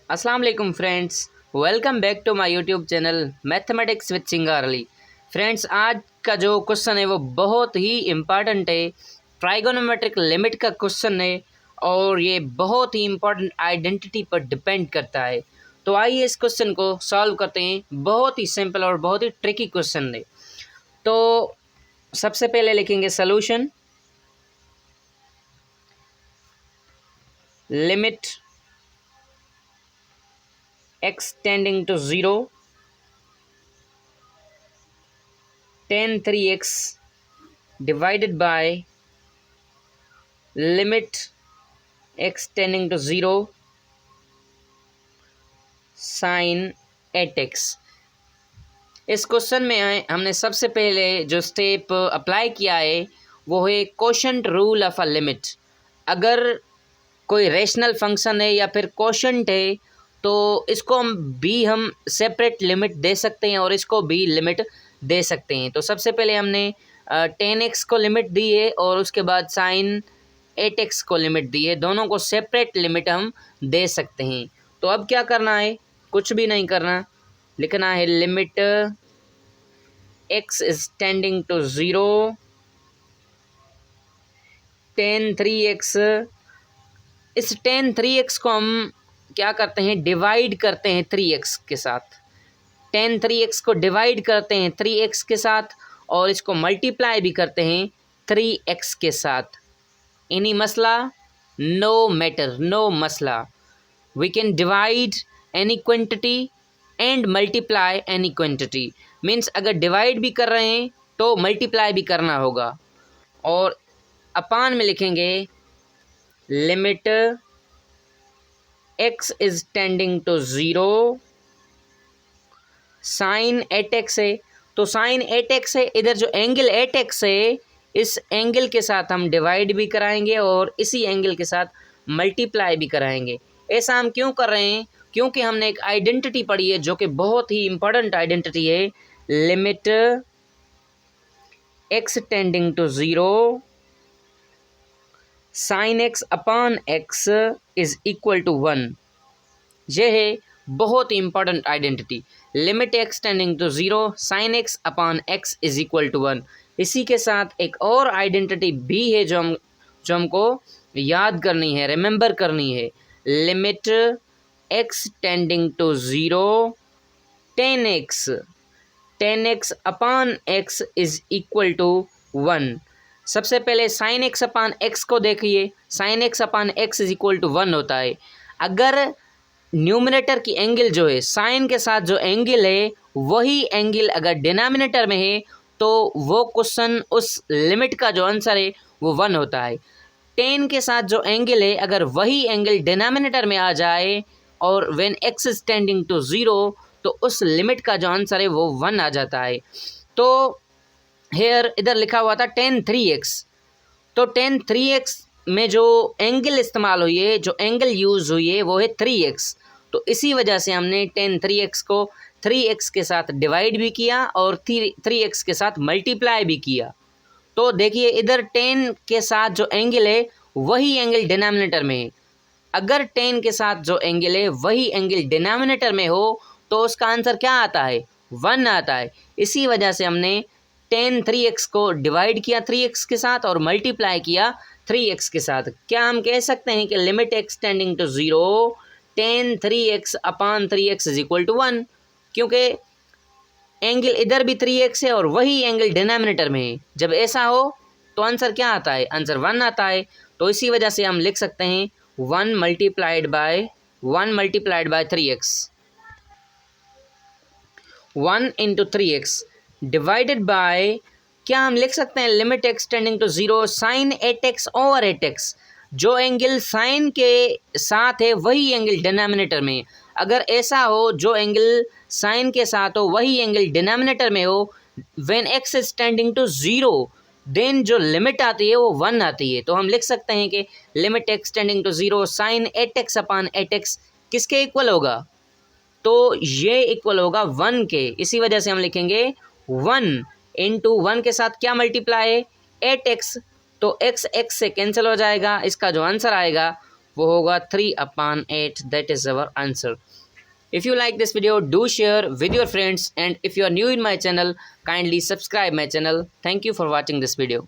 अस्सलाम वालेकुम friends, welcome back to my YouTube channel mathematics with Singarali. Friends, आज का जो क्वेश्चन है वो बहुत ही इम्पॉर्टेंट है। ट्राइगोनोमेट्रिक लिमिट का क्वेश्चन है और ये बहुत ही इम्पॉर्टेंट आइडेंटिटी पर डिपेंड करता है। तो आइए इस क्वेश्चन को सॉल्व करते हैं। बहुत ही सिंपल और बहुत ही ट्रिकी क्वेश्चन है। तो सबसे पहले लिखेंगे solution. Limit x tending to 0 tan 3x divided by limit x tending to 0 sin 8x। इस क्वेश्चन में हमने सबसे पहले जो स्टेप अप्लाई किया है वो है quotient rule of a limit. अगर कोई रेशनल फंक्शन है या फिर कोशेंट है तो इसको हम सेपरेट लिमिट दे सकते हैं और इसको भी लिमिट दे सकते हैं। तो सबसे पहले हमने tan x को लिमिट दी है और उसके बाद sin 8x को लिमिट दी है। दोनों को सेपरेट लिमिट हम दे सकते हैं। तो अब क्या करना है, कुछ भी नहीं करना, लिखना है limit x is tending to 0 tan 3x। इस tan 3x को हम क्या करते हैं, डिवाइड करते हैं 3x के साथ। tan 3x को डिवाइड करते हैं 3x के साथ और इसको मल्टीप्लाई भी करते हैं 3x के साथ। एनी मसला? नो मैटर, नो मसला। We can divide any quantity and multiply any quantity. Means अगर डिवाइड भी कर रहे हैं तो मल्टीप्लाई भी करना होगा। और अपान में लिखेंगे limit x is tending to 0 sine 8x है। तो साइन 8x है, इधर जो एंगल 8x है इस एंगल के साथ हम डिवाइड भी कराएंगे और इसी एंगल के साथ मल्टीप्लाई भी कराएंगे। ऐसा हम क्यों कर रहे हैं? क्योंकि हमने एक आइडेंटिटी पढ़ी है जो कि बहुत ही इम्पोर्टेंट आइडेंटिटी है। Limit x tending to 0 sine x upon x is equal to 1। यह है बहुत ही important identity. Limit x tending to 0 sine x upon x is equal to 1। इसी के साथ एक और आइडेंटिटी भी है जो हमको याद करनी है, रिमेंबर करनी है। Limit x tending to 0 tan x upon x is equal to 1। सबसे पहले साइन x अपान x को देखिए। Sine x upon x is equal to 1 होता है। अगर न्यूमरेटर की एंगल जो है, साइन के साथ जो एंगल है वही एंगल अगर डिनोमिनेटर में है तो वो क्वेश्चन, उस लिमिट का जो आंसर है वो 1 होता है। टेन के साथ जो एंगल है अगर वही एंगल डिनोमिनेटर में आ जाए और when x is tending to 0 तो उस लिमिट का जो आंसर है वो 1 आ जाता है। तो हेयर इधर लिखा हुआ था tan 3x। तो tan 3x में जो एंगल इस्तेमाल हुई है, जो एंगल यूज़ हुई है वो है 3x। तो इसी वजह से हमने tan 3x को 3x के साथ डिवाइड भी किया और 3x के साथ मल्टीप्लाई भी किया। तो देखिए इधर tan के साथ जो एंगल है वही एंगल डिनोमिनेटर में है। अगर tan के साथ जो एंगल है वही एंगल डिनोमिनेटर में हो तो उसका आंसर क्या आता है? 1 आता है। इसी वजह से हमने tan 3x को डिवाइड किया 3x के साथ और मल्टीप्लाई किया 3x के साथ। क्या हम कह सकते हैं कि limit x tending to 0 tan 3x upon 3x is equal to 1, क्योंकि एंगल इधर भी 3x है और वही एंगल डिनोमिनेटर में है। जब ऐसा हो तो आंसर क्या आता है? आंसर 1 आता है। तो इसी वजह से हम लिख सकते हैं 1 multiplied by 3x। 1 into 3x divided by, क्या हम लिख सकते हैं limit x tending to 0 sine 8x over 8x। जो एंगल साइन के साथ है वही एंगल डिनोमिनेटर में। अगर ऐसा हो जो एंगल साइन के साथ हो वही एंगल डिनोमिनेटर में हो, when x is tending to 0 then जो लिमिट आती है वो 1 आती है। तो हम लिख सकते हैं कि limit x tending to 0 sine 8x upon 8x किसके इक्वल होगा? तो ये इक्वल होगा 1 के। इसी वजह से हम लिखेंगे 1 इंटू 1 के साथ क्या मल्टीप्लाई है? 8x। तो x से कैंसिल हो जाएगा। इसका जो आंसर आएगा वो होगा 3/8. That is our answer. If you like this video, do share with your friends, and if you are new in my channel, kindly subscribe my channel. Thank you for watching this video.